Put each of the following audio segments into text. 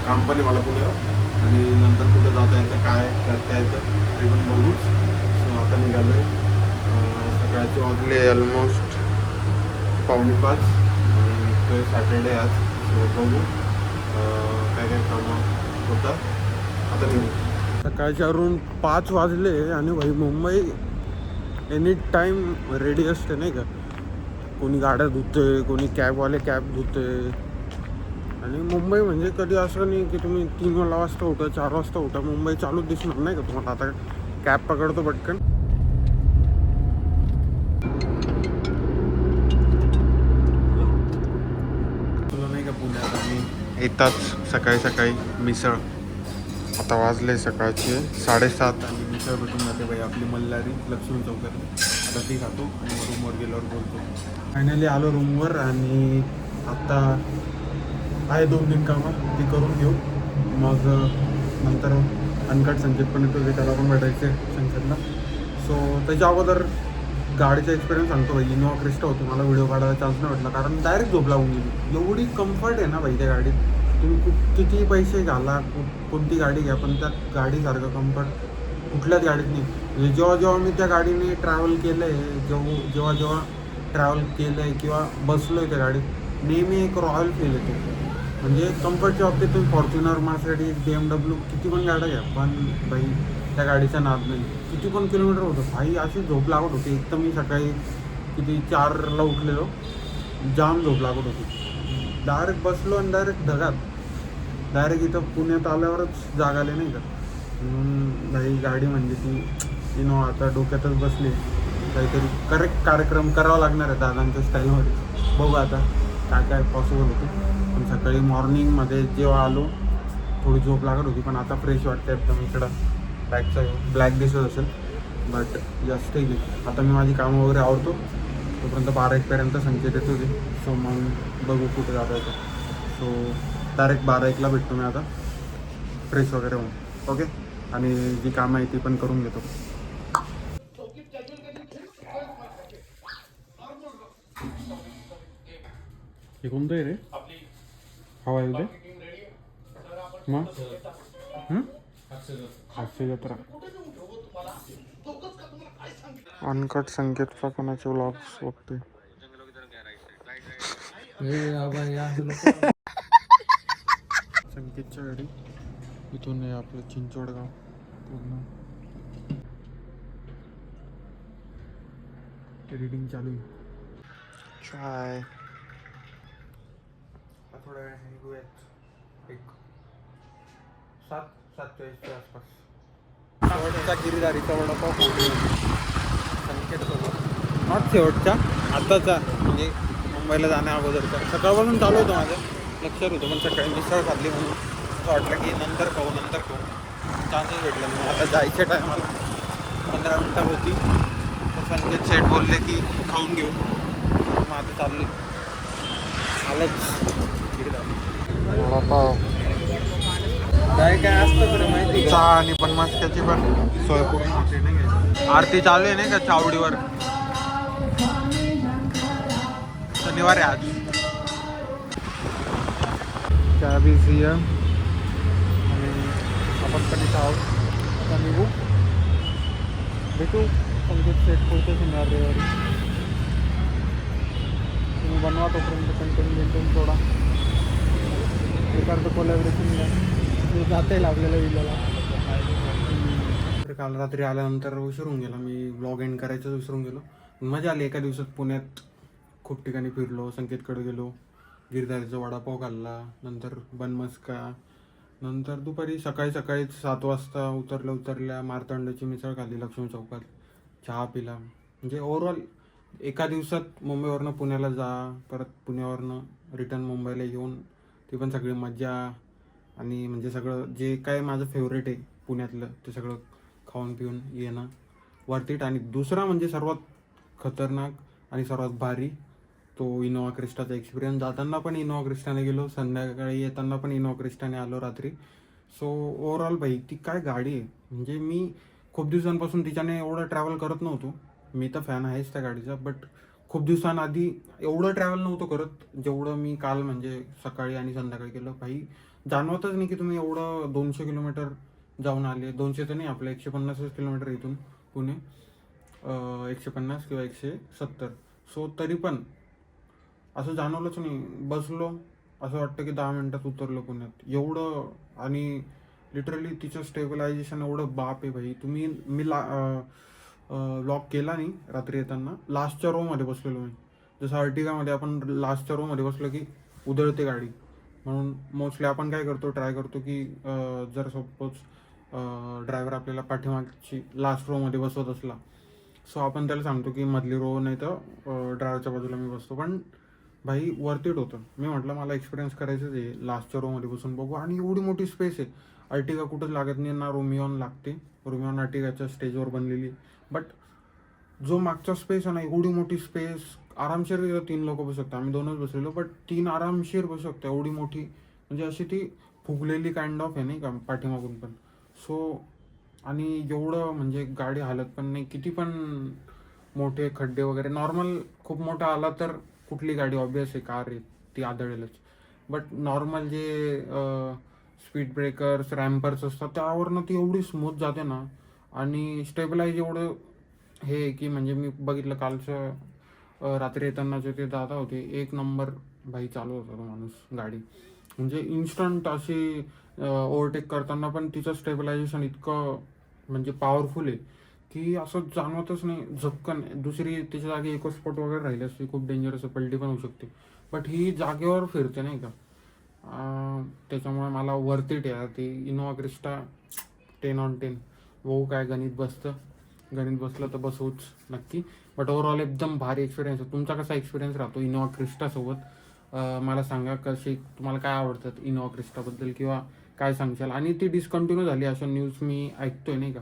काम पण आहे मला पुण्यावर आणि नंतर कुठं जाता येतं काय करता येतं ते पण बघूच. सो आता निघालो आहे. सकाळचे वाजले ऑलमोस्ट 4:45 आणि सॅटर्डे आज. सो बघू काय काय कामं होतात. आता निघू. सकाळच्यावरून 5 वाजले आणि भाई मुंबई एनी टाईम रेडी असते नाही का. कोणी गाड्या धुते, कोणी कॅबवाले कॅब धुते. आणि मुंबई म्हणजे कधी असं नाही की तुम्ही 3 वाजता उठा 4 वाजता उठा मुंबई चालूच दिसणार नाही का तुम्हाला. आता कॅब पकडतो पटकन. तुला नाही का पुण्यात आम्ही येतात सकाळी सकाळी मिसळ. आता वाजले सकाळचे 7:30 आणि मिसळ भेटून जाते बाई आपली मल्हारी लक्ष्मी चौकात. आता ती खातो आणि मग रूमवर गेल्यावर बोलतो. फायनली आलो रूमवर आणि आत्ता आहे 2-3 कामं ती करून घेऊ. मग नंतर अनकट संकेत पण येतो त्याला पण भेटायचे संकेतला. सो त्याच्या अगोदर गाडीचा एक्सपिरियन्स सांगतो भाई. इनोवा क्रिस्टा होती, मला व्हिडिओ काढायला चान्स नाही भेटला कारण डायरेक्ट झोप लागून गेली. एवढी कम्फर्ट आहे ना भाई त्या गाडीत. तुम्ही किती पैसे घाला कोणती गाडी घ्या पण त्या गाडीसारखं कम्फर्ट कुठल्याच गाडीत नाही. म्हणजे जेव्हा मी त्या गाडीने ट्रॅव्हल केलं आहे जेव्हा ट्रॅव्हल केलं आहे किंवा बसलो आहे त्या गाडीत नेहमी एक रॉयल फील येतो. म्हणजे कम्फर्टच्या बाबतीत तुम्ही फॉर्च्युनर मर्सिडीज BMW किती पण गाड्या घ्या पण भाई त्या गाडीचा नाद नाही. किती पण किलोमीटर होतं भाई अशी झोप लागत होती. एक तर मी सकाळी किती 4ला उठलेलो, जाम झोप लागत होती. डायरेक्ट बसलो आणि डायरेक्ट डायरेक्ट इथं पुण्यात आल्यावरच जाग आले नाही का. भाई गाडी म्हणजे ती इनोवा आता डोक्यातच बसली. काहीतरी करेक्ट कार्यक्रम करावा लागणार आहे दादांच्या स्टाईलमध्ये. बघू आता काय काय पॉसिबल होतं. पण सकाळी मॉर्निंगमध्ये जेव्हा आलो थोडी झोप लागत होती पण आता फ्रेश वाटते एकदम. इकडं बॅकचा ब्लॅक दिसत असेल बट जास्त ठीक आहे. आता मी माझी कामं वगैरे आवडतो तोपर्यंत 12-1पर्यंत संकेत येत होते. सो मग बघू कुठे जाता येतं. सो डायरेक्ट 12-1ला भेटतो मी आता फ्रेश वगैरे होऊन. ओके आणि जी कामं आहे ती पण करून घेतो. हे कोणतं आहे रे? हवा आहे उद्या मग हास्य जत्रा. अनकट संकेतचा कोणाचे व्लॉग्स बघते. संकेतच्या गाडी इथून आहे आपलं चिंचवडगाव पूर्ण. एडिटिंग चालू आहे. चाय थोड्या वेळाने निघूयात एक 7:40च्या आसपास. शेवटचा गिरीदारीचा वडापाव संकेत नॉट शेवटचा आत्ताचा म्हणजे मुंबईला जाण्या अगोदरचा. सकाळपासून चालू होतं माझं लक्षात होतं पण सकाळी मिसळ खाल्ली म्हणून असं वाटलं की नंतर खाऊ चान्सच भेटला नाही. आता जायच्या टायमाला 15 मिनटं होती तर संकेत सेट बोलले की खाऊन घेऊ. मग आता चालले आलंच वडापाव. काय काय असतं बरं माहिती चहा आणि पण मस्क्याची पण सोय पूर्ण होते नाही. आरती चालू आहे नाही का चावडीवर. शनिवार आहे आज. चहा बिझी आहे आणि आपण कधीच आहोत आता निघू. भेटू संकेत सेट पुढच्या शनिवार रविवारी. तुम्ही बनवा तोपर्यंत कंटेंट थोडा एखादं कोलॅबरेशन घ्या जाता आपल्याला विलाला. काल रात्री आल्यानंतर विसरून गेला मी ब्लॉग एंड करायचं विसरून गेलो. मजा आली एका दिवसात. पुण्यात खूप ठिकाणी फिरलो. संकेतकडे गेलो, गिरधारीचा वडापाव खाल्ला, नंतर बनमस्का, नंतर दुपारी सकाळी 7 वाजता उतरल्या मारतंडाची मिसळ खाल्ली लक्ष्मी चौकात, चहा पिला. म्हणजे ओव्हरऑल एका दिवसात मुंबईवरनं पुण्याला जा, परत पुण्यावरनं रिटर्न मुंबईला येऊन ती पण सगळी मजा आणि म्हणजे सगळं जे काय माझं फेवरेट आहे पुण्यातलं ते सगळं खाऊन पिऊन येणं वर्थ इट. आणि दुसरा म्हणजे सर्वात खतरनाक आणि सर्वात भारी तो इनोवा क्रिस्टाचा एक्सपिरियन्स. जाताना पण इनोवा क्रिस्टाने गेलो, संध्याकाळी येताना पण इनोवा क्रिस्टाने आलो रात्री. सो ओव्हरऑल भाई ती काय गाडी आहे. म्हणजे मी खूप दिवसांपासून तिच्याने एवढं ट्रॅव्हल करत नव्हतो. मी तर फॅन आहेच त्या गाडीचा बट खूप दिवसांआधी एवढं ट्रॅव्हल नव्हतं करत जेवढं मी काल म्हणजे सकाळी आणि संध्याकाळी केलं. भाई जाणवतच नाही की तुम्ही एवढं 200 किलोमीटर जाऊन आले. 200 तर नाही, आपलं 150 किलोमीटर इथून पुणे, 150 किंवा 170. सो तरी पण असं जाणवलंच नाही. बसलो, असं वाटतं की 10 मिनिटात उतरलो पुण्यात एवढं. आणि लिटरली तिचं स्टेबलायझेशन एवढं बाप आहे भाई. मी लॉक केला नाही रात्री येताना. लास्टच्या रोमध्ये बसलेलो मी. जसं अर्टिगामध्ये आपण लास्टच्या रोमध्ये बसलो की उधळते गाडी. म्हणून मोस्टली आपण काय करतो, ट्राय करतो की जर सपोज ड्रायव्हर आपल्याला पाठीमागची लास्ट रोमध्ये बसवत असला, सो आपण त्याला सांगतो की मधली रो नाही तर ड्रायव्हरच्या बाजूला मी बसतो. पण भाई वर्थ इट होतं. मी म्हटलं मला एक्सपिरियन्स करायचंच आहे लास्टच्या रोमध्ये बसून बघू. आणि एवढी मोठी स्पेस आहे. अर्टिगा कुठंच लागत नाही ना, रोमिओन लागते. रोमिओन अर्टिगाच्या स्टेजवर बनलेली. बट जो मागचा स्पेस आहे ना, एवढी मोठी स्पेस, आरामशीर 3 लोक बसू शकतात. आम्ही 2च बसलेलो, बट 3 आरामशीर बसू शकतात. एवढी मोठी म्हणजे अशी ती फुगलेली काइंड ऑफ आहे नाही का पाठीमागून पण. सो आणि एवढं म्हणजे गाडी हालत पण नाही. किती पण मोठे खड्डे वगैरे नॉर्मल खूप मोठा आला तर कुठली गाडी ऑब्वियस आहे, कार आहे ती आदळेलच. बट नॉर्मल जे स्पीड ब्रेकर्स रॅम्पर्स असतात त्यावरनं ती एवढी स्मूथ जाते ना. आणि स्टेबलाइज एवढं हे आहे की म्हणजे मी बघितलं कालचं रात्री येतानाचे ते दादा होते, एक नंबर भाई चालू होता तो माणूस गाडी. म्हणजे इन्स्टंट अशी ओव्हरटेक करताना पण तिचं स्टेबलायझेशन इतकं म्हणजे पॉवरफुल आहे की असं जाणवतच नाही झपकन. दुसरी तिच्या जागी इकोस्पोर्ट वगैरे राहिली असते, खूप डेंजरस पलटी पण होऊ शकते. बट ही जागेवर फिरते नाही का. त्याच्यामुळे मला वर्थ इट आहे ती इनोवा क्रिस्टा. 10/10. बघू काय गणित बसतं. गणित बसलं तर बसवूच नक्की. बट ओव्हरऑल एकदम भारी एक्सपिरियन्स आहे. तुमचा कसा एक्सपिरियन्स राहतो इनोवा क्रिस्टासोबत मला सांगा. कशी तुम्हाला काय आवडतात इनोवा क्रिस्टाबद्दल किंवा काय सांगशाल. आणि ती डिस्कंटिन्यू झाली अशा न्यूज मी ऐकतोय नाही का.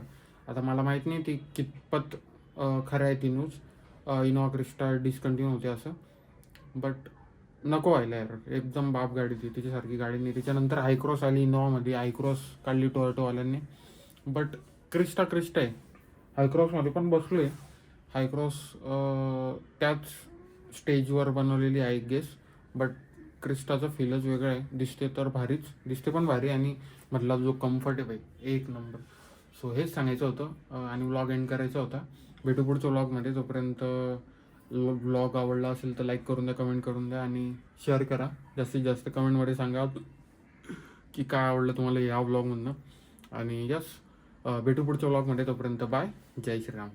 आता मला माहीत नाही ती कितपत खरं आहे ती न्यूज. इनोवा क्रिस्टा डिस्कंटिन्यू होते असं. बट नको व्हायला यार. एकदम बाप गाडी ती, तिच्यासारखी गाडी नाही. त्याच्यानंतर हायक्रॉस आली इनोवामध्ये, हायक्रॉस काढली टोयोटोवाल्यांनी. बट क्रिस्टा आहे. हायक्रॉसमध्ये पण बसलो आहे. हायक्रॉस त्याच स्टेजवर बनवलेली आहे गेस. बट क्रिस्टाचा फीलच वेगळा आहे. दिसते तर भारीच, दिसते पण भारी. आणि मधला जो कम्फर्ट आहे भाई एक नंबर. सो हेच सांगायचं होतं आणि व्लॉग एंड करायचा होता. भेटू पुढच्या व्लॉगमध्ये. तोपर्यंत व्लॉग आवडला असेल तर लाईक करून द्या, कमेंट करून द्या आणि शेअर करा. जास्तीत जास्त कमेंटमध्ये सांगा की काय आवडलं तुम्हाला या व्लॉगमधनं. आणि यस भेटू पुढच्या व्लॉगमध्ये. तोपर्यंत बाय. जय श्रीराम.